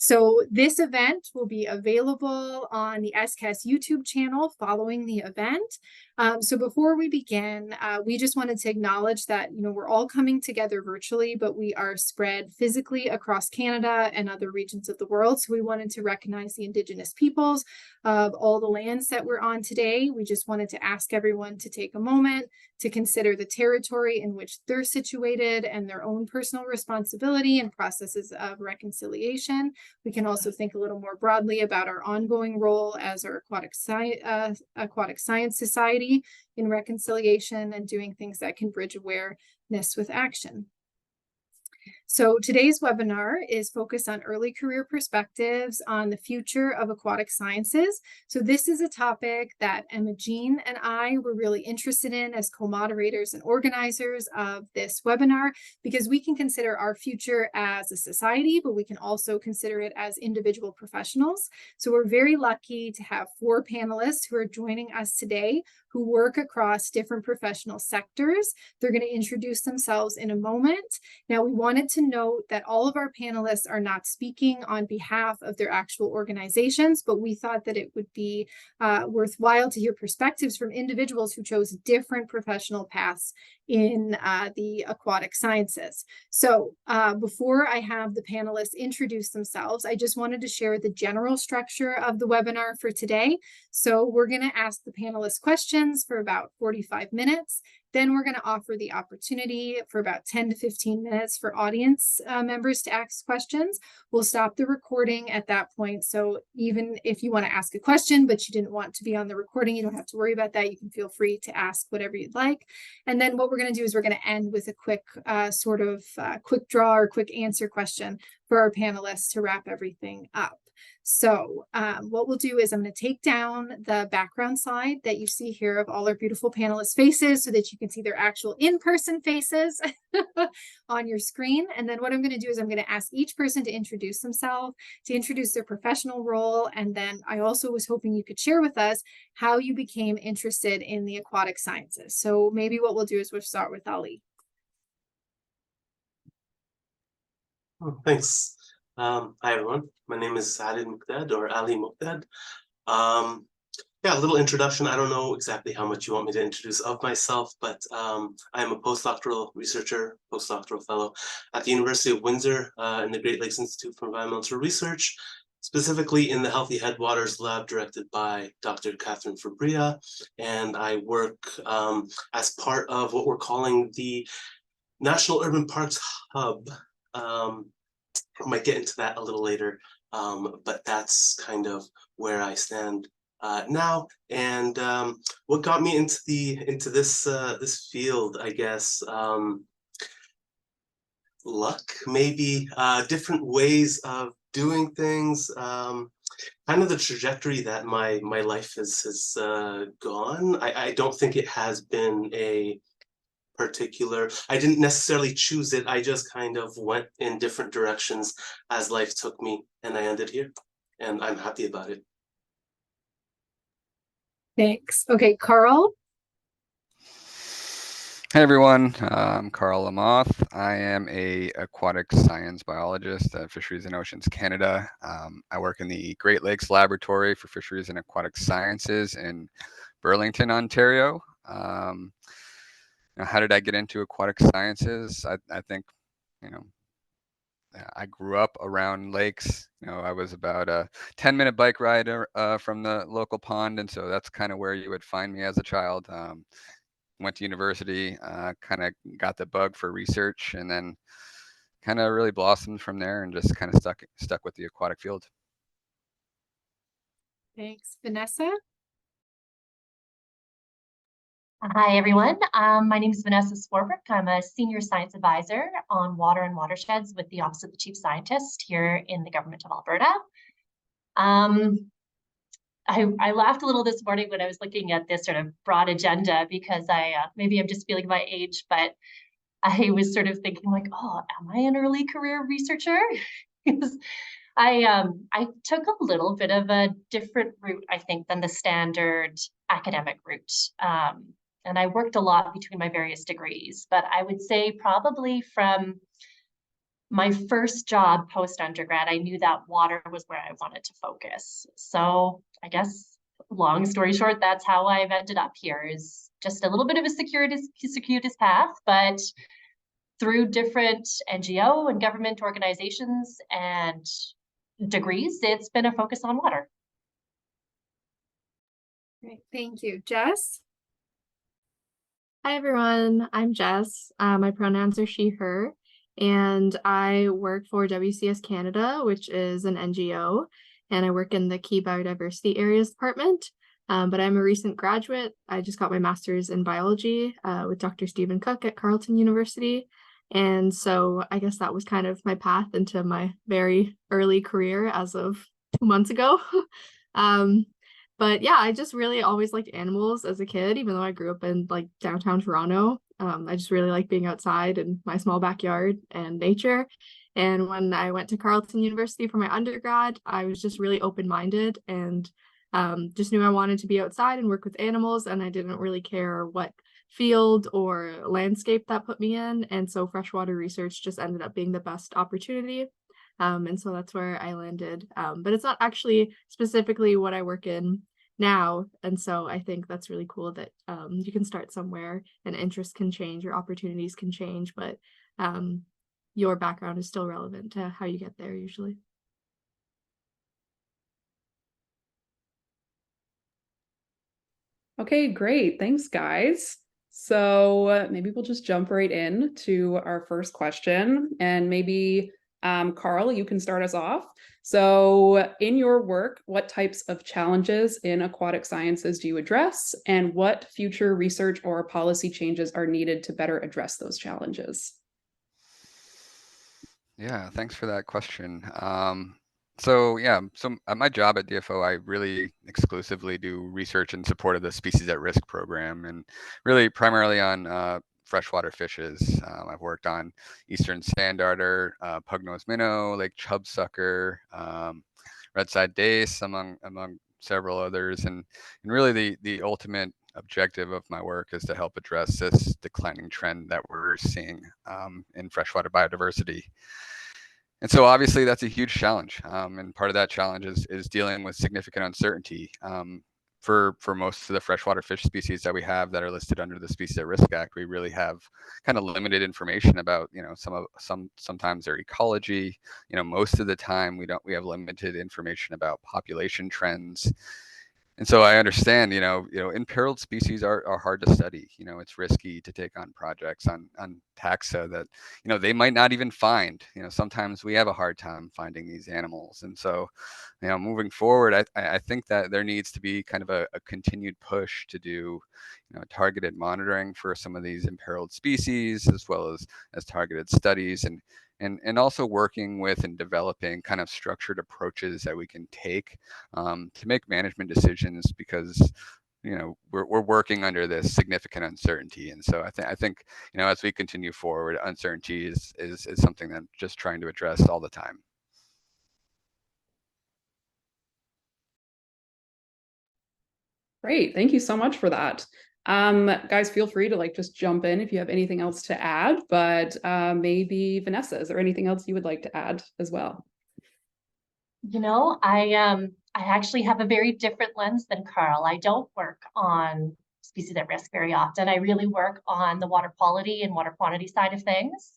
So this event will be available on the SCAS YouTube channel following the event. So before we begin, we just wanted to acknowledge that, we're all coming together virtually, but we are spread physically across Canada and other regions of the world. So we wanted to recognize the Indigenous peoples of all the lands that we're on today. We just wanted to ask everyone to take a moment to consider the territory in which they're situated and their own personal responsibility and processes of reconciliation. We can also think a little more broadly about our ongoing role as our aquatic science society in reconciliation and doing things that can bridge awareness with action. So today's webinar is focused on early career perspectives on the future of aquatic sciences. So this is a topic that Emma Jean and I were really interested in as co-moderators and organizers of this webinar, because we can consider our future as a society, but we can also consider it as individual professionals. So we're very lucky to have 4 panelists who are joining us today who work across different professional sectors. They're going to introduce themselves in a moment. Now, we wanted to note that all of our panelists are not speaking on behalf of their actual organizations, but we thought that it would be worthwhile to hear perspectives from individuals who chose different professional paths in the aquatic sciences. So before I have the panelists introduce themselves, I just wanted to share the general structure of the webinar for today. So we're going to ask the panelists questions for about 45 minutes. Then we're going to offer the opportunity for about 10 to 15 minutes for audience members to ask questions. We'll stop the recording at that point. So even if you want to ask a question, but you didn't want to be on the recording, you don't have to worry about that. You can feel free to ask whatever you'd like. And then what we're going to do is we're going to end with a quick quick draw or quick answer question for our panelists to wrap everything up. So what we'll do is I'm going to take down the background slide that you see here of all our beautiful panelists' faces so that you can see their actual in-person faces on your screen. And then what I'm going to do is I'm going to ask each person to introduce themselves, to introduce their professional role. And then I also was hoping you could share with us how you became interested in the aquatic sciences. So maybe what we'll do is we'll start with Ali. Oh, thanks. Hi, everyone. My name is Ali Mokdad, or Ali Mokdad. Yeah, a little introduction. I don't know exactly how much you want me to introduce of myself, but I am a postdoctoral researcher, postdoctoral fellow at the University of Windsor in the Great Lakes Institute for Environmental Research, specifically in the Healthy Headwaters Lab directed by Dr. Catherine Fabria. And I work as part of what we're calling the National Urban Parks Hub. I might get into that a little later, but that's kind of where I stand now. And what got me into this field, I guess, luck, maybe, different ways of doing things, kind of the trajectory that my life has gone. I don't think it has been a particular, I didn't necessarily choose it. I just kind of went in different directions as life took me, and I ended here, and I'm happy about it. Thanks. Okay, Karl. Hey everyone, I'm Karl Lamothe. I am a aquatic science biologist at Fisheries and Oceans Canada. I work in the Great Lakes Laboratory for Fisheries and Aquatic Sciences in Burlington, Ontario. How did I get into aquatic sciences? I think, I grew up around lakes. I was about a 10-minute bike ride from the local pond, and so that's kind of where you would find me as a child. Went to university, kind of got the bug for research, and then kind of really blossomed from there and just kind of stuck with the aquatic field. Thanks. Vanessa? Hi, everyone. My name is Vanessa Swarbrick. I'm a senior science advisor on water and watersheds with the Office of the Chief Scientist here in the Government of Alberta. I laughed a little this morning when I was looking at this sort of broad agenda because maybe I'm just feeling my age, but I was sort of thinking like, oh, am I an early career researcher? Because I took a little bit of a different route, I think, than the standard academic route. And I worked a lot between my various degrees, but I would say probably from my first job post-undergrad, I knew that water was where I wanted to focus. So I guess, long story short, that's how I've ended up here, is just a little bit of a circuitous path, but through different NGO and government organizations and degrees, it's been a focus on water. Great, thank you. Jess? Hi everyone, I'm Jess. My pronouns are she, her, and I work for WCS Canada, which is an NGO, and I work in the Key Biodiversity Areas Department. But I'm a recent graduate. I just got my master's in biology with Dr. Stephen Cook at Carleton University. And so I guess that was kind of my path into my very early career as of 2 months ago. But yeah, I just really always liked animals as a kid, even though I grew up in like downtown Toronto. I just really like being outside in my small backyard and nature. And when I went to Carleton University for my undergrad, I was just really open-minded and just knew I wanted to be outside and work with animals, and I didn't really care what field or landscape that put me in. And so freshwater research just ended up being the best opportunity. And so that's where I landed. But it's not actually specifically what I work in now. And so I think that's really cool that you can start somewhere and interests can change, your opportunities can change, but your background is still relevant to how you get there usually. Okay, great. Thanks, guys. So maybe we'll just jump right in to our first question, and maybe Karl, you can start us off. So in your work, what types of challenges in aquatic sciences do you address, and what future research or policy changes are needed to better address those challenges? Yeah, thanks for that question. So at my job at DFO, I really exclusively do research in support of the Species at Risk program, and really primarily on freshwater fishes. I've worked on eastern sand darter, pug-nosed minnow, lake chubsucker, red-side dace, among several others, and really the ultimate objective of my work is to help address this declining trend that we're seeing in freshwater biodiversity. And so obviously that's a huge challenge. And part of that challenge is dealing with significant uncertainty. For most of the freshwater fish species that we have that are listed under the Species at Risk Act, we really have kind of limited information about, sometimes their ecology. Most of the time we have limited information about population trends. And so I understand, imperiled species are hard to study. It's risky to take on projects on taxa that, they might not even find. Sometimes we have a hard time finding these animals. And so, moving forward, I think that there needs to be kind of a continued push to do, targeted monitoring for some of these imperiled species, as well as targeted studies, and also working with and developing kind of structured approaches that we can take to make management decisions, because we're working under this significant uncertainty. And so I think as we continue forward, uncertainty is something that I'm just trying to address all the time. Great, thank you so much for that. Guys, feel free to just jump in if you have anything else to add, but maybe Vanessa, is there anything else you would like to add as well? I actually have a very different lens than Karl. I don't work on species at risk very often. I really work on the water quality and water quantity side of things.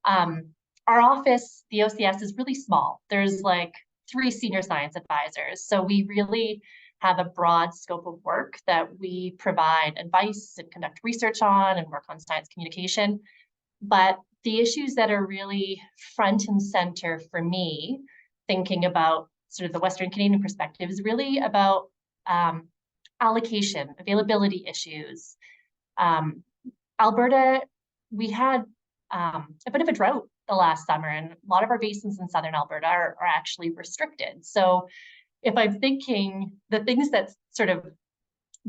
Our office, the OCS, is really small. There's 3 senior science advisors. So we really have a broad scope of work that we provide advice and conduct research on and work on science communication. But the issues that are really front and center for me, thinking about sort of the Western Canadian perspective, is really about allocation, availability issues. Alberta, we had a bit of a drought the last summer, and a lot of our basins in southern Alberta are actually restricted. So if I'm thinking the things that sort of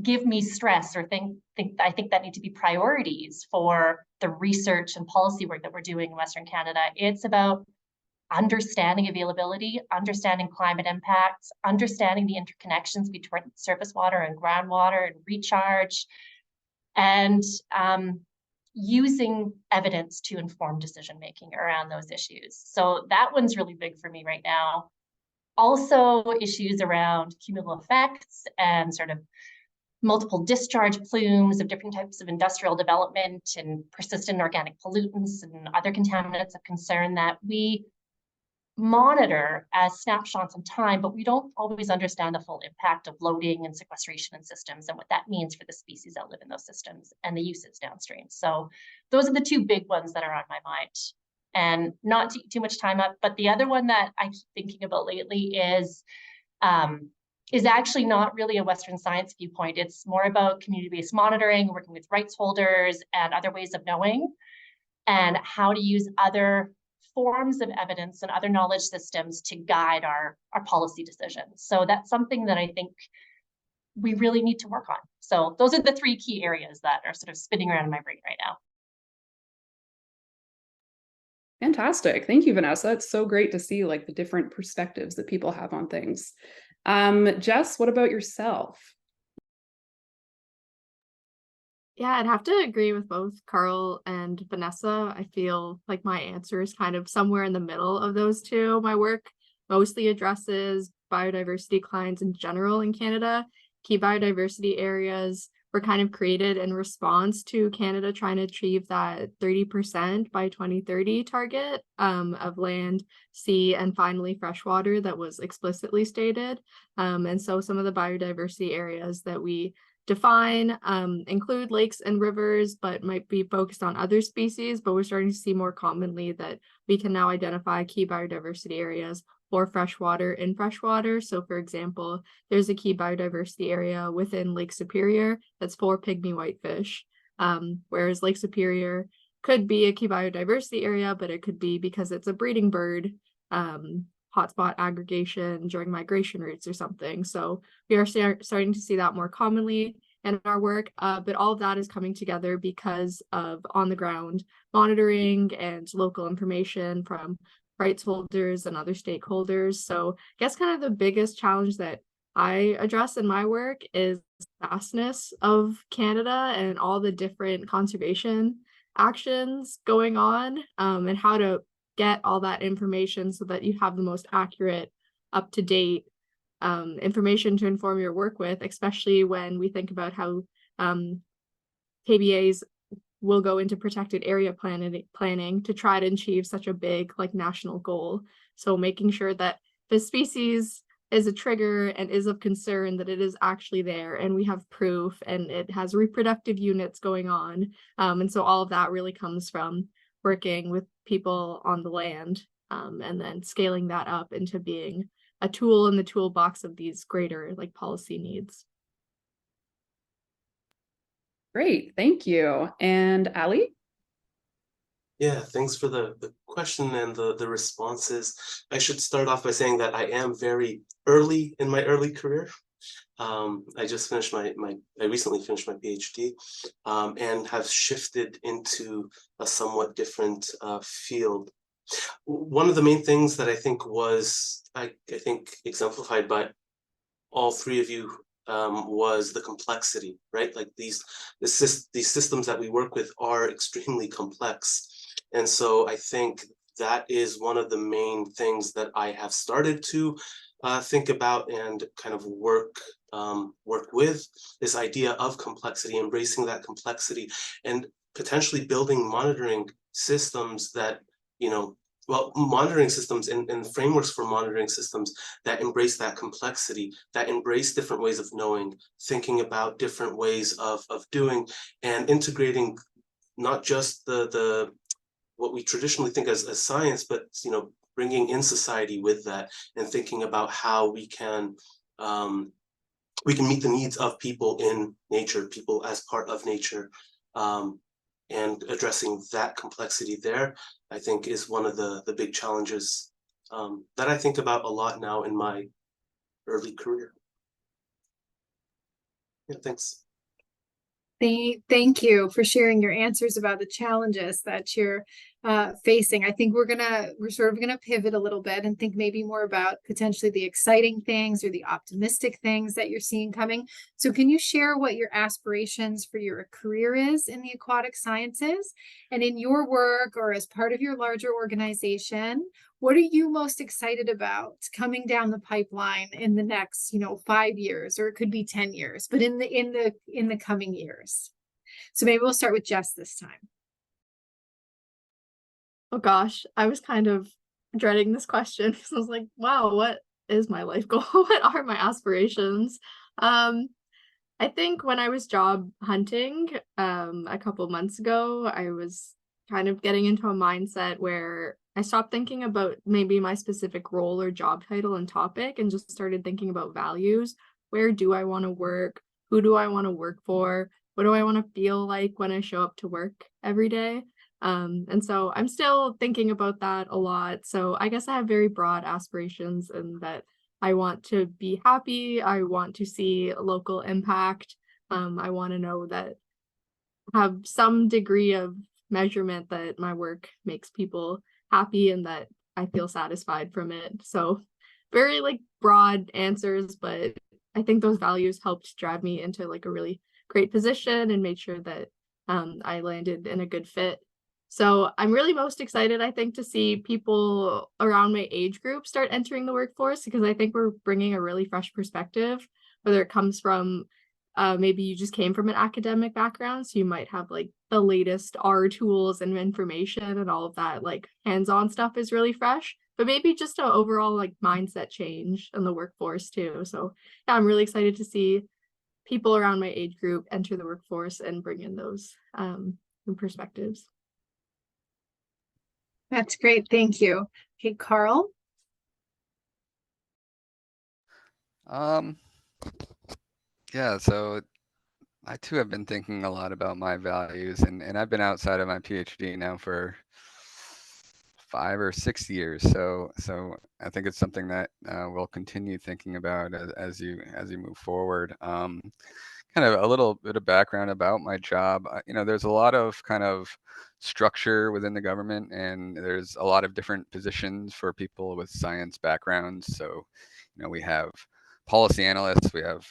give me stress or I think that need to be priorities for the research and policy work that we're doing in Western Canada, it's about understanding availability, understanding climate impacts, understanding the interconnections between surface water and groundwater and recharge. And, using evidence to inform decision-making around those issues. So that one's really big for me right now. Also, issues around cumulative effects and sort of multiple discharge plumes of different types of industrial development and persistent organic pollutants and other contaminants of concern that we monitor as snapshots in time, but we don't always understand the full impact of loading and sequestration in systems and what that means for the species that live in those systems and the uses downstream. So those are the two big ones that are on my mind. And not to eat too much time up, but the other one that I keep thinking about lately is actually not really a Western science viewpoint. It's more about community-based monitoring, working with rights holders and other ways of knowing, and how to use other forms of evidence and other knowledge systems to guide our policy decisions. So that's something that I think we really need to work on. So those are the three key areas that are sort of spinning around in my brain right now. Fantastic. Thank you, Vanessa. It's so great to see like the different perspectives that people have on things. Jess, what about yourself? Yeah, I'd have to agree with both Karl and Vanessa. I feel like my answer is kind of somewhere in the middle of those two. My work mostly addresses biodiversity declines in general in Canada. Key biodiversity areas were kind of created in response to Canada trying to achieve that 30% by 2030 target of land, sea, and finally freshwater that was explicitly stated. And so some of the biodiversity areas that we define include lakes and rivers, but might be focused on other species. But we're starting to see more commonly that we can now identify key biodiversity areas for freshwater in freshwater. So for example, there's a key biodiversity area within Lake Superior that's for pygmy whitefish, whereas Lake Superior could be a key biodiversity area, but it could be because it's a breeding bird, hotspot aggregation during migration routes or something. So we are starting to see that more commonly in our work, but all of that is coming together because of on-the-ground monitoring and local information from rights holders and other stakeholders. So I guess kind of the biggest challenge that I address in my work is the vastness of Canada and all the different conservation actions going on, and how to get all that information so that you have the most accurate, up-to-date information to inform your work with, especially when we think about how KBAs will go into protected area planning to try to achieve such a big like national goal. So making sure that the species is a trigger and is of concern, that it is actually there and we have proof and it has reproductive units going on. And so all of that really comes from working with people on the land, and then scaling that up into being a tool in the toolbox of these greater like policy needs. Great, thank you. And Ali? Yeah, thanks for the question and the responses. I should start off by saying that I am very early in my early career. I just finished I recently finished my PhD, and have shifted into a somewhat different field. One of the main things that I think was, I think exemplified by all three of you, was the complexity, right? Like these systems that we work with are extremely complex. And so I think that is one of the main things that I have started to think about and kind of work with, this idea of complexity, embracing that complexity, and potentially building monitoring systems that, monitoring systems and frameworks for monitoring systems that embrace that complexity, that embrace different ways of knowing, thinking about different ways of doing, and integrating not just the what we traditionally think as science, but bringing in society with that and thinking about how we can meet the needs of people in nature, people as part of nature, and addressing that complexity there, I think is one of the big challenges that I think about a lot now in my early career. Yeah, thanks. Thank you for sharing your answers about the challenges that you're facing. I think we're sort of gonna pivot a little bit and think maybe more about potentially the exciting things or the optimistic things that you're seeing coming. So can you share what your aspirations for your career is in the aquatic sciences, and in your work or as part of your larger organization? What are you most excited about coming down the pipeline in the next, 5 years, or it could be 10 years, but in the coming years? So maybe we'll start with Jess this time. Oh gosh, I was kind of dreading this question because I was like, wow, what is my life goal? What are my aspirations? I think when I was job hunting a couple months ago, I was kind of getting into a mindset where I stopped thinking about maybe my specific role or job title and topic and just started thinking about values. Where do I want to work? Who do I want to work for? What do I want to feel like when I show up to work every day? And so I'm still thinking about that a lot. So I guess I have very broad aspirations in that I want to be happy. I want to see local impact. I want to know that have some degree of measurement that my work makes people happy and that I feel satisfied from it. So very like broad answers, but I think those values helped drive me into like a really great position and made sure that I landed in a good fit. So I'm really most excited, I think, to see people around my age group start entering the workforce, because I think we're bringing a really fresh perspective, whether it comes from maybe you just came from an academic background, so you might have like the latest R tools and information and all of that, like hands-on stuff is really fresh, but maybe just an overall like mindset change in the workforce too. So yeah, I'm really excited to see people around my age group enter the workforce and bring in those new perspectives. That's great. Thank you. Okay, Karl. Yeah, so I too have been thinking a lot about my values, and I've been outside of my PhD now for 5 or 6 years. So I think it's something that we'll continue thinking about as you move forward. Kind of a little bit of background about my job. There's a lot of kind of structure within the government, and there's a lot of different positions for people with science backgrounds. So, we have policy analysts, we have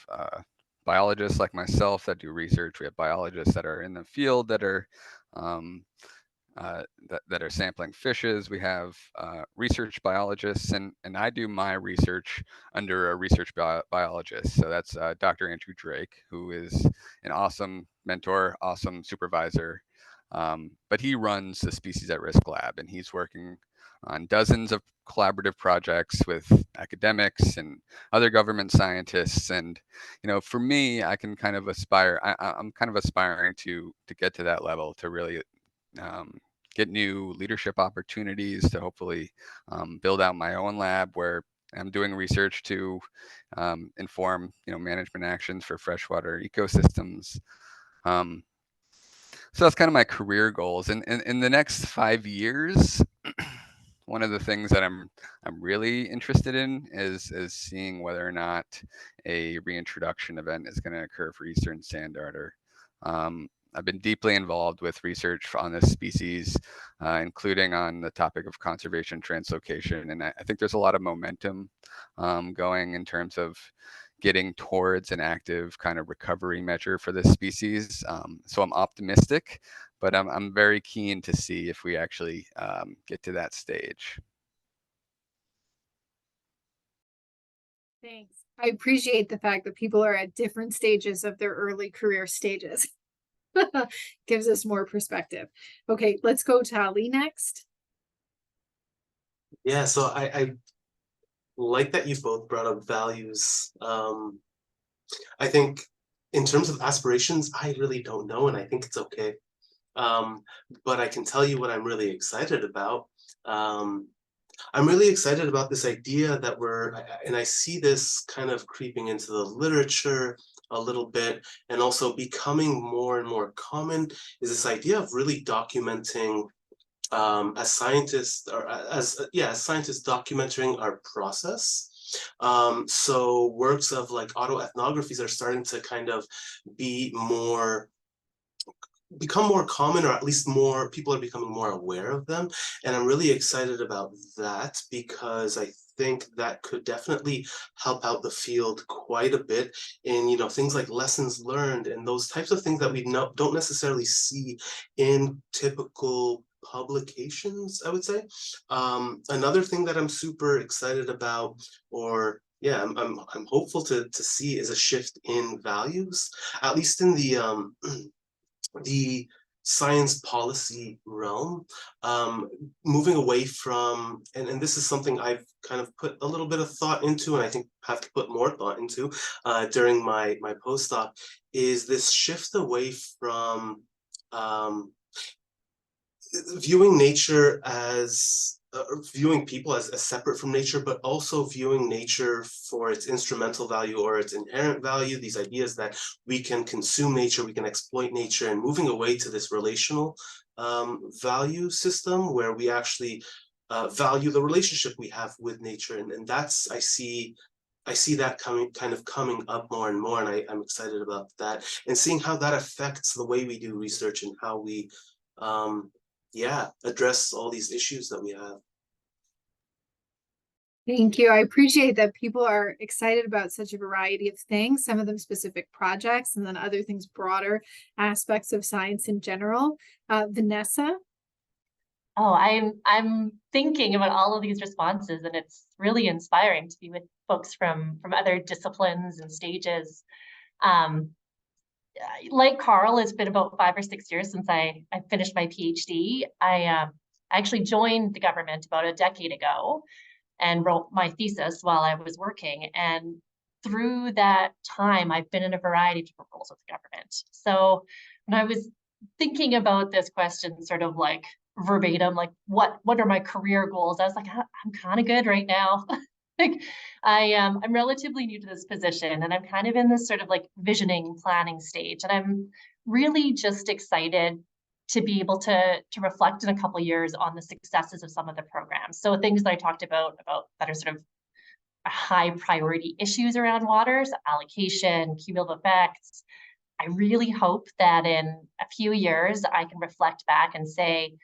biologists like myself that do research, we have biologists that are in the field that are that are sampling fishes. We have research biologists, and I do my research under a research biologist. So that's Dr. Andrew Drake, who is an awesome mentor, awesome supervisor. But he runs the Species at Risk Lab, and he's working on dozens of collaborative projects with academics and other government scientists. And for me, I can kind of aspire. I'm kind of aspiring to get to that level, to really get new leadership opportunities, to hopefully build out my own lab where I'm doing research to inform management actions for freshwater ecosystems. So that's kind of my career goals. And in the next 5 years, one of the things that I'm really interested in is seeing whether or not a reintroduction event is going to occur for eastern sand darter. I've been deeply involved with research on this species, including on the topic of conservation translocation. And I think there's a lot of momentum going in terms of getting towards an active kind of recovery measure for this species. So I'm optimistic, but I'm very keen to see if we actually get to that stage. Thanks. I appreciate the fact that people are at different stages of their early career stages. Gives us more perspective. Okay, let's go to Ali next. Yeah, so I like that you both brought up values. I think in terms of aspirations, I really don't know, and I think it's okay. But I can tell you what I'm really excited about. I'm really excited about this idea that and I see this kind of creeping into the literature a little bit, and also becoming more and more common, is this idea of really documenting as scientists, or as scientists documenting our process. So works of like autoethnographies are starting to kind of be more become more common, or at least more people are becoming more aware of them. And I'm really excited about that, because I think that could definitely help out the field quite a bit in, you know, things like lessons learned and those types of things that we don't necessarily see in typical publications, I would say. Another thing that I'm super excited about, or yeah, I'm hopeful to see, is a shift in values, at least in the science policy realm, moving away from, and this is something I've kind of put a little bit of thought into, and I think have to put more thought into during my postdoc, is this shift away from viewing nature as viewing people as separate from nature, but also viewing nature for its instrumental value or its inherent value, these ideas that we can consume nature, we can exploit nature, and moving away to this relational value system where we actually value the relationship we have with nature. And that's, I see that coming up more and more, and I'm excited about that, and seeing how that affects the way we do research and how we address all these issues that we have. Thank you. I appreciate that people are excited about such a variety of things, some of them specific projects, and then other things broader aspects of science in general. Vanessa? Oh, I'm thinking about all of these responses, and it's really inspiring to be with folks from other disciplines and stages. Like Karl, it's been about 5 or 6 years since I finished my PhD. I actually joined the government about a decade ago and wrote my thesis while I was working. And through that time, I've been in a variety of different roles with the government. So when I was thinking about this question, sort of like verbatim, like what are my career goals? I was like, I'm kind of good right now. Like I'm relatively new to this position, and I'm kind of in this sort of like visioning, planning stage. And I'm really just excited to be able to reflect in a couple of years on the successes of some of the programs. So things that I talked about that are sort of high priority issues around waters, allocation, cumulative effects. I really hope that in a few years, I can reflect back and say,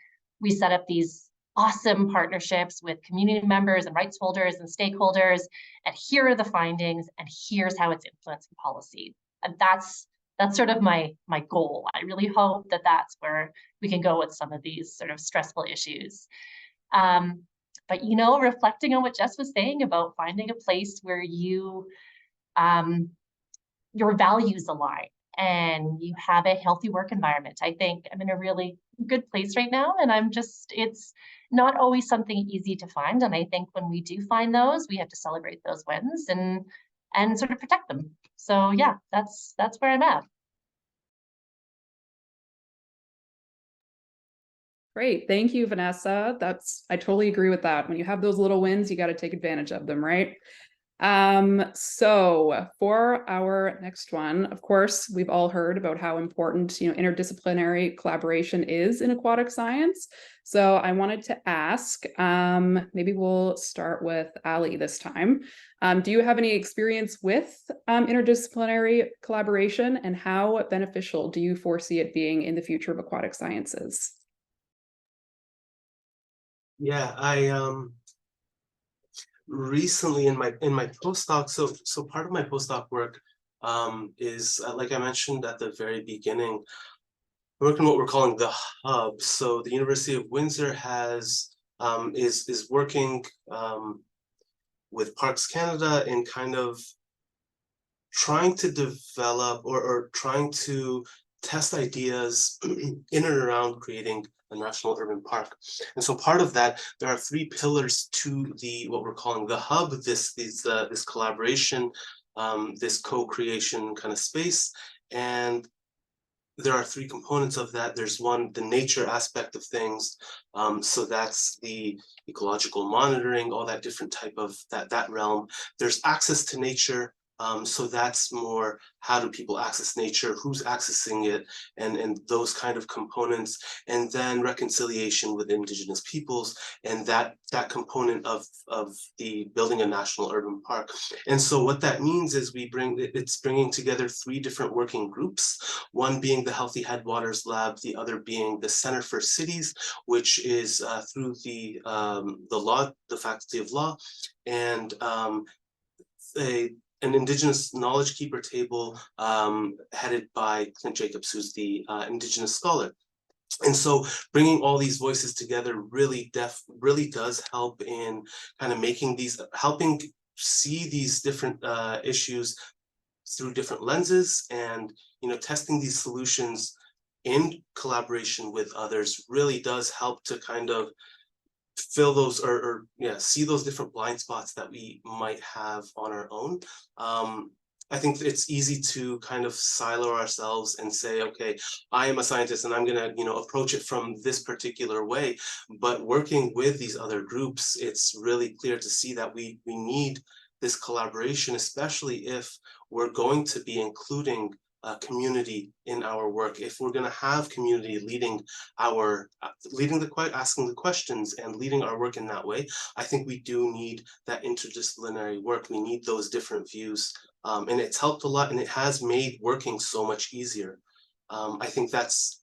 we set up these awesome partnerships with community members and rights holders and stakeholders, and here are the findings, and here's how it's influencing policy. And that's sort of my goal. I really hope that that's where we can go with some of these sort of stressful issues. But, you know, reflecting on what Jess was saying about finding a place where you, your values align and you have a healthy work environment. I think I'm in a really good place right now, and it's not always something easy to find. And I think when we do find those, we have to celebrate those wins and sort of protect them. So yeah, that's where I'm at. Great. Thank you, Vanessa. I totally agree with that. When you have those little wins, you got to take advantage of them, right? So for our next one, of course, we've all heard about how important, you know, interdisciplinary collaboration is in aquatic science. So I wanted to ask, maybe we'll start with Ali this time. Do you have any experience with interdisciplinary collaboration, and how beneficial do you foresee it being in the future of aquatic sciences? Yeah, I recently in my postdoc, so part of my postdoc work is like I mentioned at the very beginning, working what we're calling the hub. So the University of Windsor has is working with Parks Canada in kind of trying to develop or trying to test ideas in and around creating a national urban park. And so part of that, there are 3 pillars to what we're calling the hub, this collaboration, this co-creation kind of space. And there are 3 components of that. There's one, the nature aspect of things. So that's the ecological monitoring, all that different type of that realm. There's access to nature, So that's more, how do people access nature, who's accessing it, and those kind of components, and then reconciliation with Indigenous peoples, and that component of the building a national urban park. And so what that means is it's bringing together 3 different working groups, one being the Healthy Headwaters Lab, the other being the Center for Cities, which is through the Faculty of Law, and an Indigenous Knowledge Keeper table headed by Clint Jacobs, who's the Indigenous scholar. And so bringing all these voices together really does help in kind of helping see these different issues through different lenses, and testing these solutions in collaboration with others really does help to kind of fill those or see those different blind spots that we might have on our own. I think it's easy to kind of silo ourselves and say, okay, I am a scientist and I'm gonna approach it from this particular way. But working with these other groups, it's really clear to see that we need this collaboration, especially if we're going to be including community in our work. If we're going to have community asking the questions and leading our work in that way, I think we do need that interdisciplinary work. We need those different views, and it's helped a lot, and it has made working so much easier. I think that's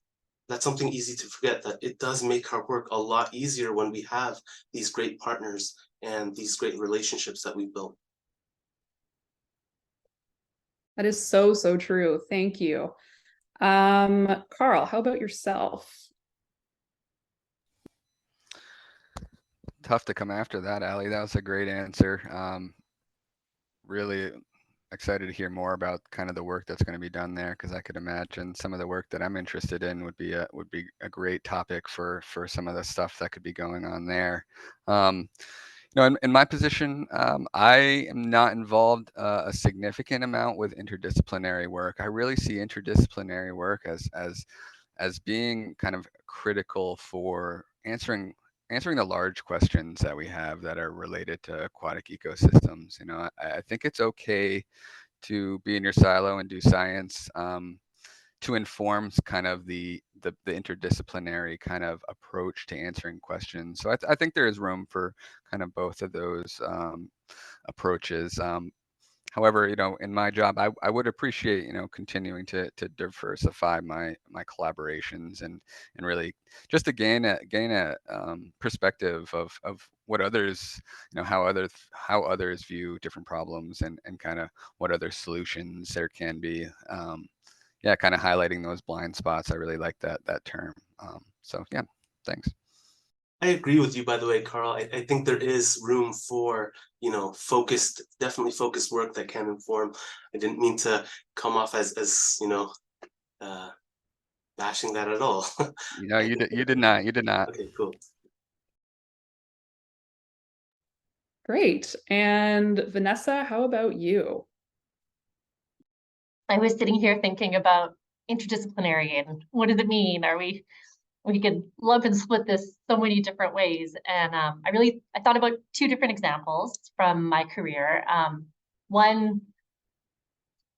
something easy to forget, that it does make our work a lot easier when we have these great partners and these great relationships that we've built. That is so, so true. Thank you. Karl, how about yourself? Tough to come after that, Ali. That was a great answer. Really excited to hear more about kind of the work that's going to be done there, because I could imagine some of the work that I'm interested in would be a great topic for some of the stuff that could be going on there. In my position, I am not involved a significant amount with interdisciplinary work. I really see interdisciplinary work as being kind of critical for answering the large questions that we have that are related to aquatic ecosystems. I think it's okay to be in your silo and do science to inform kind of the interdisciplinary kind of approach to answering questions. So I think there is room for kind of both of those approaches. However, in my job, I would appreciate, continuing to diversify my collaborations and really just to gain a perspective of what others, how others view different problems and kind of what other solutions there can be. Kind of highlighting those blind spots. I really like that term. So yeah, thanks. I agree with you, by the way, Karl. I think there is room for, definitely focused work that can inform. I didn't mean to come off as bashing that at all. You did not. Okay, cool. Great. And Vanessa, how about you? I was sitting here thinking about interdisciplinary and what does it mean? We could lump and split this so many different ways. And I thought about 2 different examples from my career. One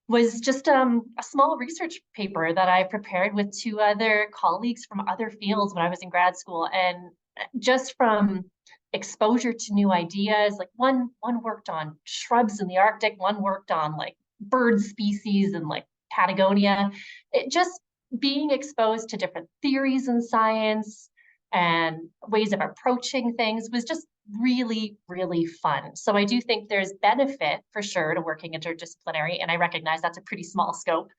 was just a small research paper that I prepared with 2 other colleagues from other fields when I was in grad school. And just from exposure to new ideas, like one worked on shrubs in the Arctic, one worked on like bird species in like Patagonia. It just being exposed to different theories in science and ways of approaching things was just really, really fun. So I do think there's benefit for sure to working interdisciplinary, and I recognize that's a pretty small scope.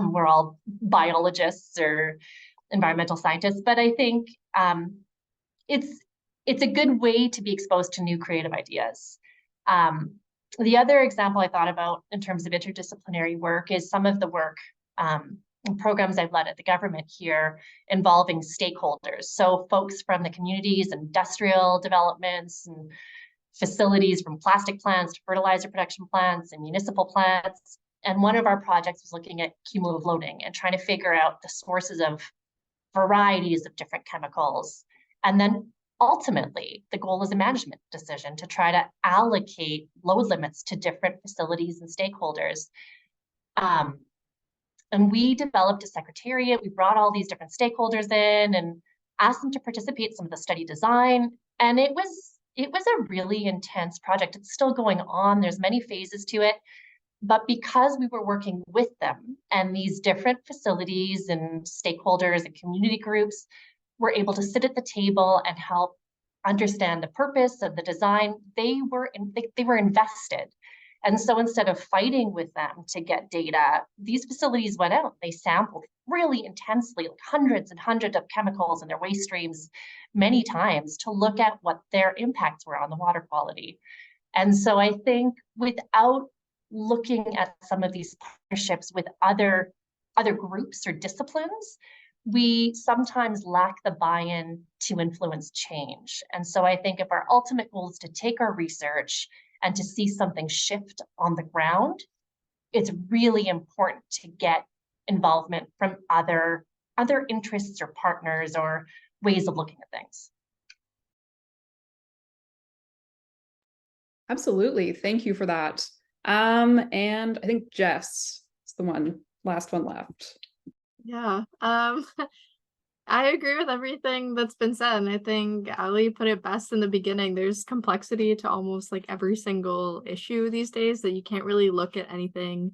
We're all biologists or environmental scientists, but I think it's a good way to be exposed to new creative ideas. The other example I thought about in terms of interdisciplinary work is some of the work programs I've led at the government here involving stakeholders. So folks from the communities, industrial developments and facilities, from plastic plants to fertilizer production plants and municipal plants. And one of our projects was looking at cumulative loading and trying to figure out the sources of varieties of different chemicals. And then ultimately, the goal is a management decision to try to allocate load limits to different facilities and stakeholders. And we developed a secretariat. We brought all these different stakeholders in and asked them to participate in some of the study design. And it was a really intense project. It's still going on. There's many phases to it. But because we were working with them and these different facilities and stakeholders and community groups were able to sit at the table and help understand the purpose of the design, they were invested. And so instead of fighting with them to get data, these facilities went out, they sampled really intensely, like hundreds and hundreds of chemicals in their waste streams many times to look at what their impacts were on the water quality. And so I think without looking at some of these partnerships with other groups or disciplines, we sometimes lack the buy-in to influence change. And so I think if our ultimate goal is to take our research and to see something shift on the ground, it's really important to get involvement from other interests or partners or ways of looking at things. Absolutely. Thank you for that. And I think Jess is the last one left. Yeah. I agree with everything that's been said. And I think Ali put it best in the beginning. There's complexity to almost like every single issue these days that you can't really look at anything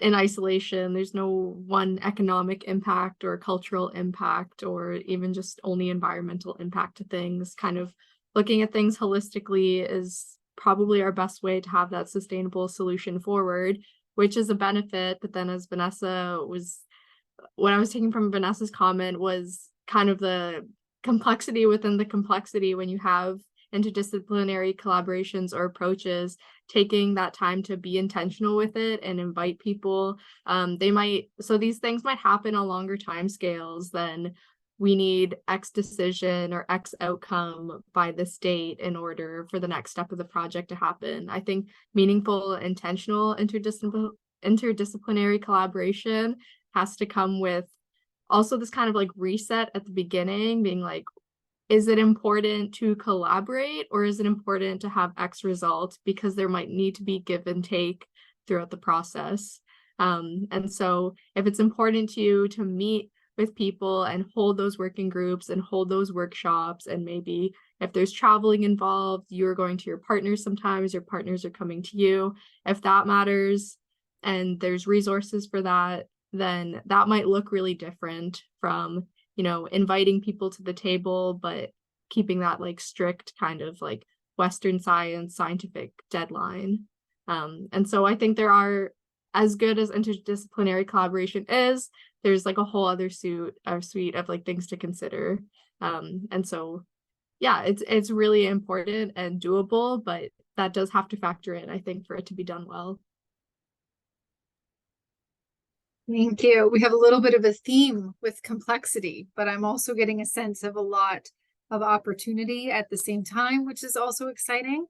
in isolation. There's no one economic impact or cultural impact or even just only environmental impact to things. Kind of looking at things holistically is probably our best way to have that sustainable solution forward, which is a benefit. But then as what I was taking from Vanessa's comment was kind of the complexity within the complexity when you have interdisciplinary collaborations or approaches, taking that time to be intentional with it and invite people. So these things might happen on longer time scales than we need X decision or X outcome by this date in order for the next step of the project to happen. I think meaningful, intentional interdisciplinary collaboration has to come with also this kind of like reset at the beginning, being like, is it important to collaborate or is it important to have X result? Because there might need to be give and take throughout the process. And so if it's important to you to meet with people and hold those working groups and hold those workshops, and maybe if there's traveling involved, you're going to your partners sometimes, your partners are coming to you. If that matters and there's resources for that, then that might look really different from, inviting people to the table, but keeping that like strict kind of like Western scientific deadline. And so I think there are, as good as interdisciplinary collaboration is, there's like a whole other suite of like things to consider. And so, yeah, it's really important and doable, but that does have to factor in, I think, for it to be done well. Thank you. We have a little bit of a theme with complexity, but I'm also getting a sense of a lot of opportunity at the same time, which is also exciting.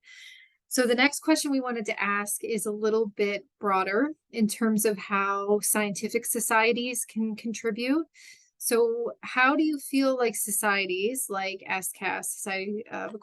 So the next question we wanted to ask is a little bit broader in terms of how scientific societies can contribute. So how do you feel like societies like ASCAS, Society of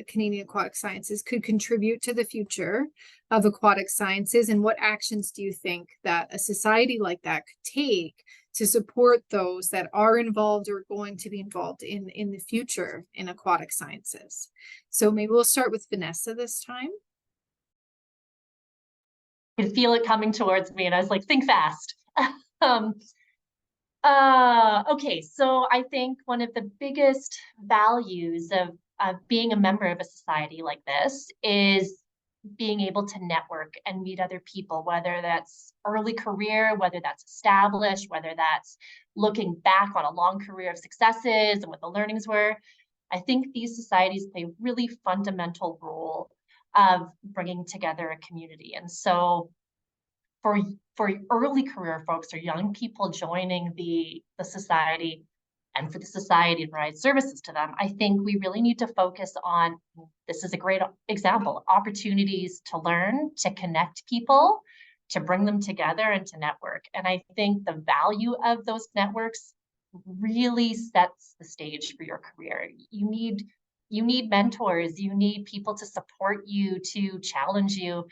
Canadian Aquatic Sciences, could contribute to the future of aquatic sciences? And what actions do you think that a society like that could take to support those that are involved or going to be involved in the future in aquatic sciences? So maybe we'll start with Vanessa this time. I could feel it coming towards me and I was like, think fast. Okay, so I think one of the biggest values of being a member of a society like this is being able to network and meet other people, whether that's early career, whether that's established, whether that's looking back on a long career of successes and what the learnings were. I think these societies play a really fundamental role of bringing together a community. And so for early career folks or young people joining the society, and for the society to provide services to them, I think we really need to focus on, this is a great example, opportunities to learn, to connect people, to bring them together and to network. And I think the value of those networks really sets the stage for your career. You need mentors, you need people to support you, to challenge you.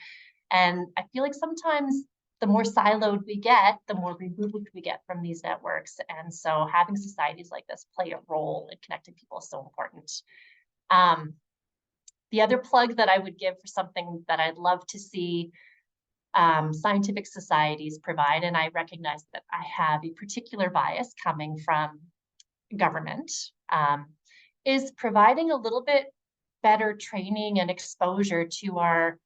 And I feel like sometimes the more siloed we get, the more removed we get from these networks. And so having societies like this play a role in connecting people is so important. The other plug that I would give for something that I'd love to see scientific societies provide, and I recognize that I have a particular bias coming from government, is providing a little bit better training and exposure to our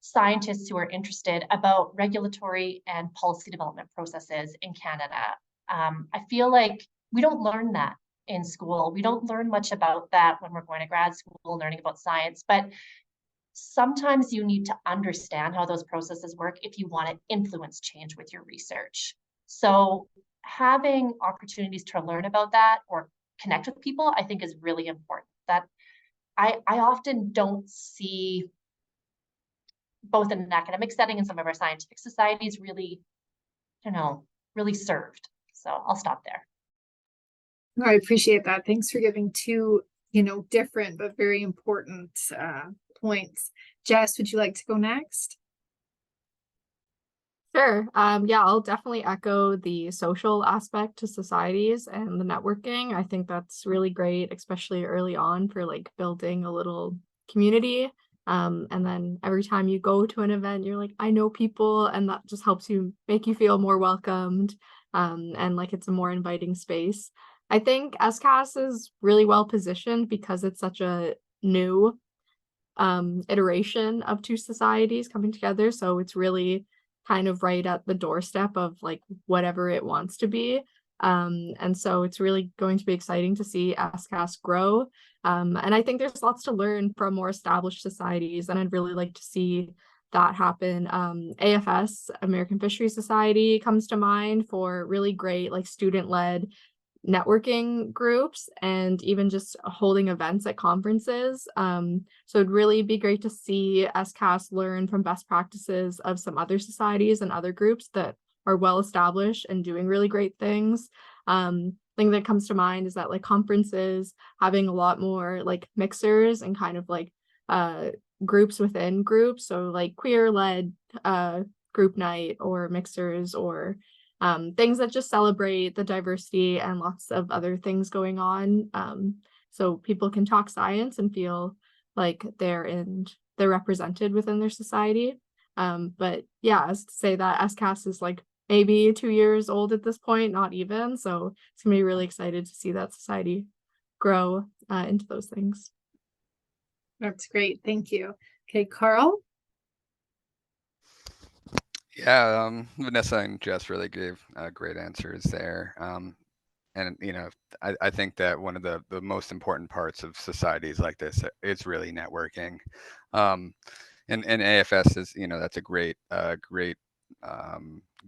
scientists who are interested about regulatory and policy development processes in Canada. I feel like we don't learn that in school. We don't learn much about that when we're going to grad school, learning about science, but sometimes you need to understand how those processes work if you want to influence change with your research. So having opportunities to learn about that or connect with people, I think is really important. That I often don't see, both in an academic setting and some of our scientific societies, really, really served. So I'll stop there. I appreciate that. Thanks for giving two, different but very important points. Jess, would you like to go next? Sure. Yeah, I'll definitely echo the social aspect to societies and the networking. I think that's really great, especially early on for like building a little community. And then every time you go to an event, you're like, I know people, and that just helps you make you feel more welcomed. And like it's a more inviting space. I think SCAS is really well positioned because it's such a new iteration of two societies coming together. So it's really kind of right at the doorstep of like whatever it wants to be. And so it's really going to be exciting to see SCAS grow. And I think there's lots to learn from more established societies, and I'd really like to see that happen. AFS, American Fisheries Society, comes to mind for really great like student-led networking groups and even just holding events at conferences. So it'd really be great to see SCAS learn from best practices of some other societies and other groups that are well established and doing really great things. Thing that comes to mind is that like conferences having a lot more like mixers and kind of like groups within groups. So like queer-led group night or mixers or things that just celebrate the diversity and lots of other things going on. So people can talk science and feel like they're represented within their society. But yeah, as to say that SCAS is like maybe 2 years old at this point, not even. So it's gonna be really excited to see that society grow into those things. That's great. Thank you. Okay, Karl? Yeah, Vanessa and Jess really gave great answers there. And I think that one of the most important parts of societies like this is really networking. And AFS is, that's a great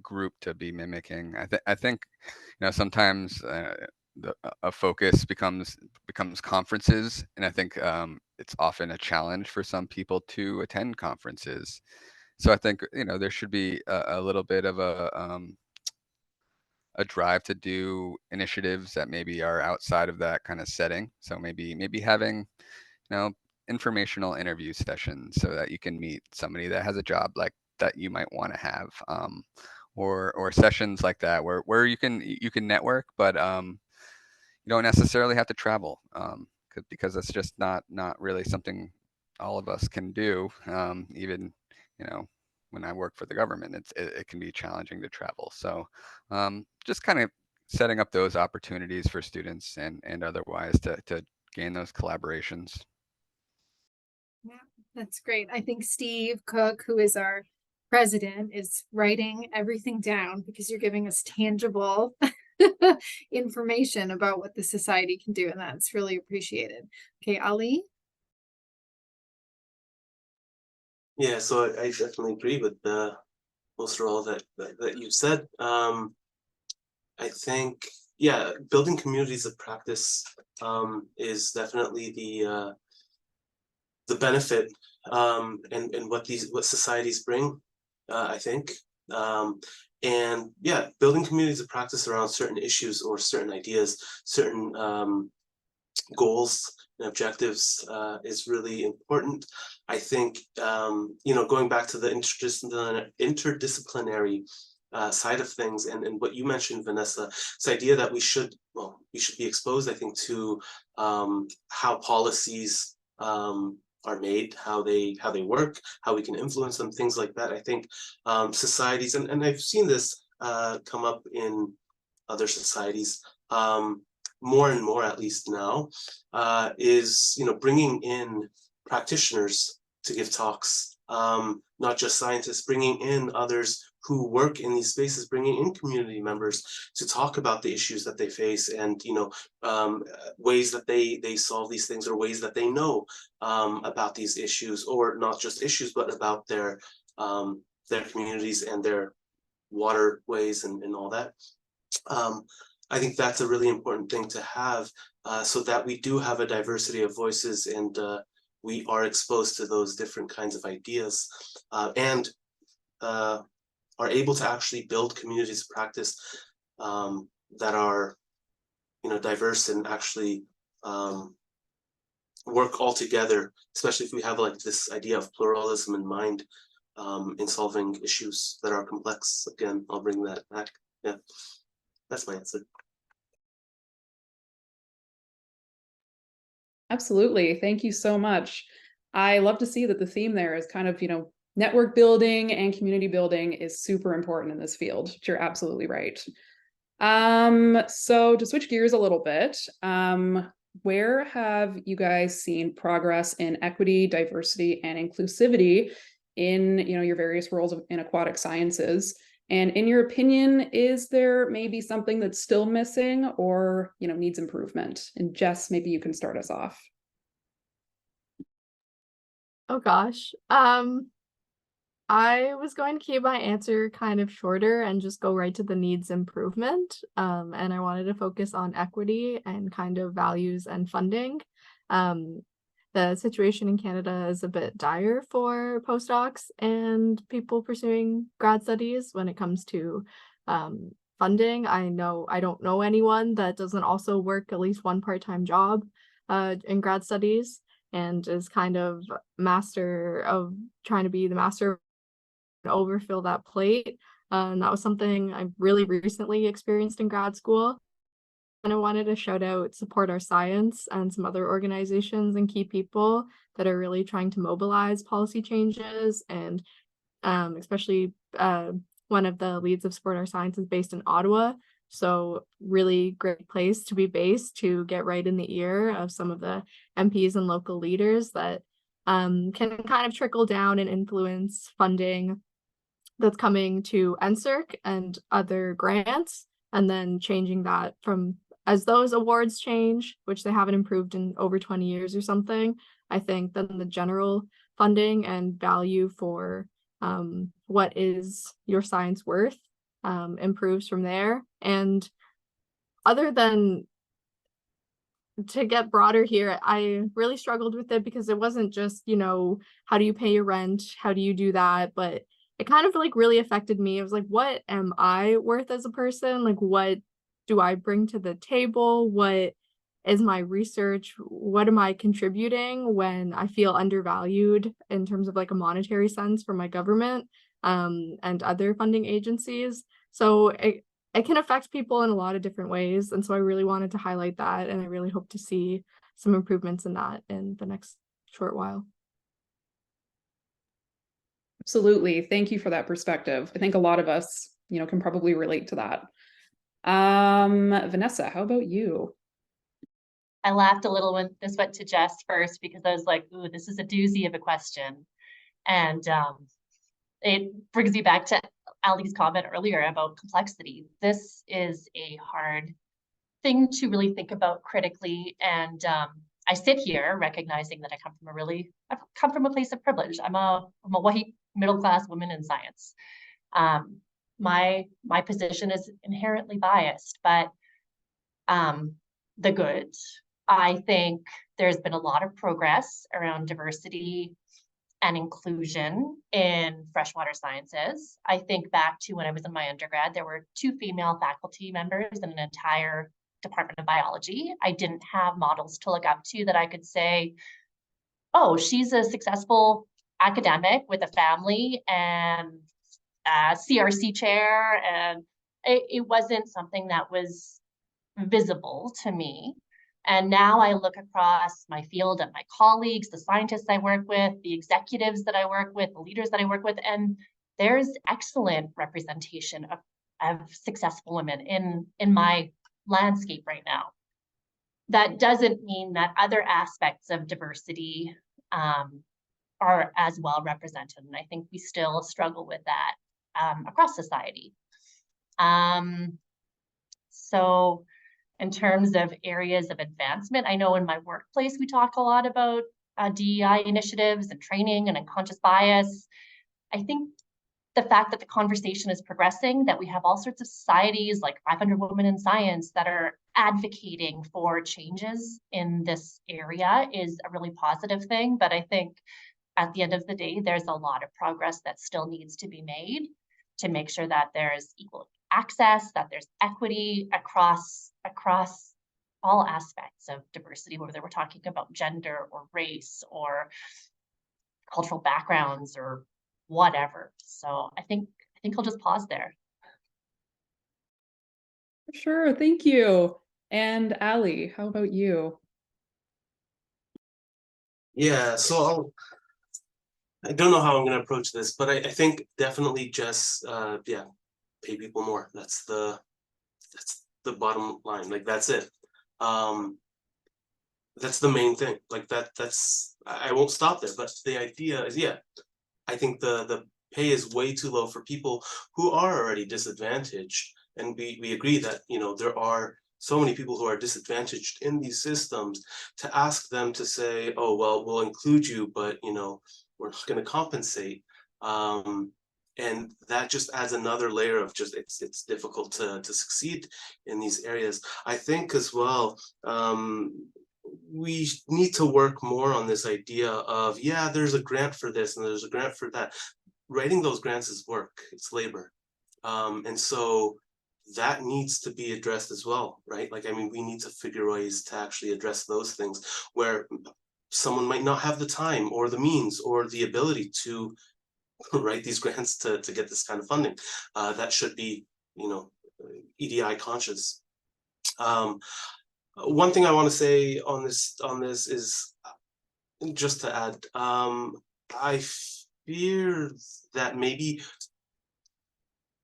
group to be mimicking. I think sometimes a focus becomes conferences, and I think it's often a challenge for some people to attend conferences. So I think there should be a little bit of a drive to do initiatives that maybe are outside of that kind of setting. So maybe having informational interview sessions so that you can meet somebody that has a job like that you might want to have, or sessions like that where you can network, but you don't necessarily have to travel, because that's just not really something all of us can do. Even when I work for the government, it can be challenging to travel. So just kind of setting up those opportunities for students and otherwise to gain those collaborations. Yeah, that's great. I think Steve Cook, who is our president, is writing everything down because you're giving us tangible information about what the society can do, and that's really appreciated. Okay, Ali? Yeah, so I definitely agree with most of all that you said. I think, yeah, building communities of practice is definitely the benefit and what societies bring, I think. And yeah, building communities of practice around certain issues or certain ideas, certain goals and objectives is really important. I think, going back to the interdisciplinary side of things, and what you mentioned, Vanessa, this idea that we should be exposed, I think, to how policies are made, how they work, how we can influence them, things like that. I think societies, and I've seen this come up in other societies more and more, at least now, is bringing in practitioners to give talks, not just scientists, bringing in others who work in these spaces, bringing in community members to talk about the issues that they face, and ways that they solve these things, or ways that they know about these issues, or not just issues, but about their communities and their waterways and all that. I think that's a really important thing to have, so that we do have a diversity of voices, and we are exposed to those different kinds of ideas, and are able to actually build communities of practice that are, diverse, and actually work all together, especially if we have like this idea of pluralism in mind in solving issues that are complex. Again, I'll bring that back. Yeah, that's my answer. Absolutely. Thank you so much. I love to see that the theme there is kind of, network building and community building is super important in this field. You're absolutely right. So to switch gears a little bit, where have you guys seen progress in equity, diversity, and inclusivity in, your various roles in aquatic sciences? And in your opinion, is there maybe something that's still missing, or, needs improvement? And Jess, maybe you can start us off. Oh gosh. I was going to keep my answer kind of shorter and just go right to the needs improvement. And I wanted to focus on equity and kind of values and funding. The situation in Canada is a bit dire for postdocs and people pursuing grad studies when it comes to funding. I don't know anyone that doesn't also work at least one part-time job in grad studies, and is kind of master of trying to be the master and overfill that plate. And that was something I really recently experienced in grad school. And I wanted to shout out Support Our Science and some other organizations and key people that are really trying to mobilize policy changes. And especially one of the leads of Support Our Science is based in Ottawa. So really great place to be based, to get right in the ear of some of the MPs and local leaders that can kind of trickle down and influence funding that's coming to NSERC and other grants, and then changing that from, as those awards change, which they haven't improved in over 20 years or something, I think then the general funding and value for what is your science worth improves from there. And other than, to get broader here, I really struggled with it because it wasn't just, how do you pay your rent? How do you do that? But it kind of like really affected me. It was like, what am I worth as a person? Like, what do I bring to the table? What is my research? What am I contributing when I feel undervalued in terms of like a monetary sense from my government and other funding agencies? So it can affect people in a lot of different ways. And so I really wanted to highlight that. And I really hope to see some improvements in that in the next short while. Absolutely. Thank you for that perspective. I think a lot of us, can probably relate to that. Vanessa, how about you? I laughed a little when this went to Jess first, because I was like, ooh, this is a doozy of a question. And it brings me back to Ali's comment earlier about complexity. This is a hard thing to really think about critically. And I sit here recognizing that I come from a place of privilege. I'm a white middle-class woman in science. My position is inherently biased, but the good, I think there's been a lot of progress around diversity and inclusion in freshwater sciences. I think back to when I was in my undergrad, there were 2 female faculty members in an entire department of biology. I didn't have models to look up to that I could say, oh, she's a successful academic with a family and a CRC chair. And it wasn't something that was visible to me. And now I look across my field at my colleagues, the scientists I work with, the executives that I work with, the leaders that I work with, and there's excellent representation of successful women in my landscape right now. That doesn't mean that other aspects of diversity are as well represented. And I think we still struggle with that across society. So in terms of areas of advancement, I know in my workplace, we talk a lot about DEI initiatives and training and unconscious bias. I think the fact that the conversation is progressing, that we have all sorts of societies like 500 Women in Science that are advocating for changes in this area is a really positive thing. But I think at the end of the day, there's a lot of progress that still needs to be made to make sure that there's equal access, that there's equity across all aspects of diversity, whether we're talking about gender or race or cultural backgrounds or whatever. So I think I'll just pause there. Sure, thank you. And Ali, how about you? Yeah, so I don't know how I'm going to approach this, but I think definitely just yeah, pay people more. That's the bottom line. Like that's it. That's the main thing. Like that's I won't stop there. But the idea is, yeah, I think the pay is way too low for people who are already disadvantaged, and we agree that there are so many people who are disadvantaged in these systems. To ask them to say, oh well, we'll include you, but we're not going to compensate. And that just adds another layer of just it's difficult to succeed in these areas. I think as well, we need to work more on this idea of, yeah, there's a grant for this and there's a grant for that. Writing those grants is work, it's labor. And so that needs to be addressed as well, right? Like, I mean, we need to figure ways to actually address those things where someone might not have the time or the means or the ability to write these grants to get this kind of funding. That should be, EDI conscious. One thing I want to say on this is just to add, I fear that maybe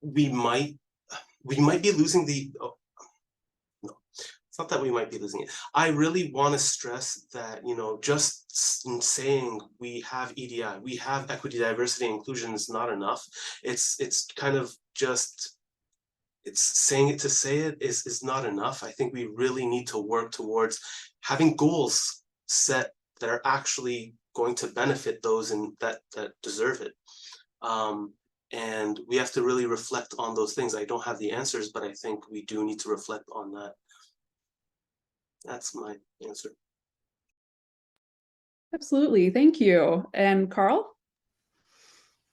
we might be losing the. No, it's not that we might be losing it. I really want to stress that just in saying we have EDI, we have equity, diversity, and inclusion is not enough. It's kind of just. It's saying it to say it is not enough. I think we really need to work towards having goals set that are actually going to benefit those that deserve it. And we have to really reflect on those things. I don't have the answers, but I think we do need to reflect on that. That's my answer. Absolutely, thank you. And Karl?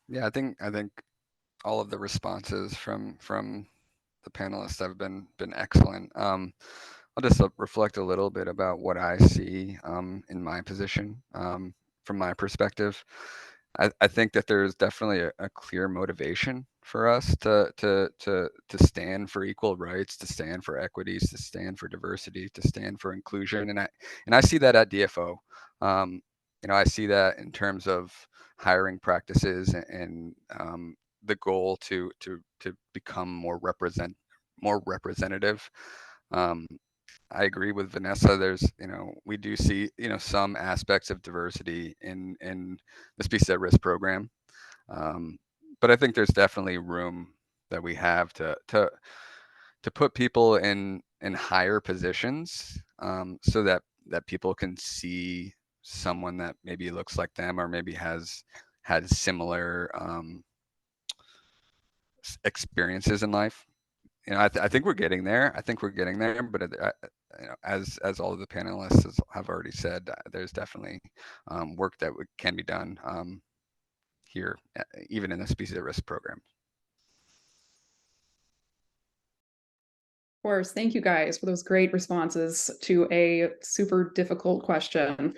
Yeah, I think all of the responses from the panelists have been excellent. I'll just reflect a little bit about what I see in my position from my perspective. I think that there's definitely a clear motivation for us to stand for equal rights, to stand for equities, to stand for diversity, to stand for inclusion, and I see that at DFO. I see that in terms of hiring practices and the goal to become more representative. I agree with Vanessa. There's, we do see, some aspects of diversity in the Species at Risk program, but I think there's definitely room that we have to put people in higher positions, so that people can see someone that maybe looks like them or maybe has had similar experiences in life. I think we're getting there. But as all of the panelists have already said, there's definitely work that can be done. here, even in the species at risk program. Of course, thank you guys for those great responses to a super difficult question.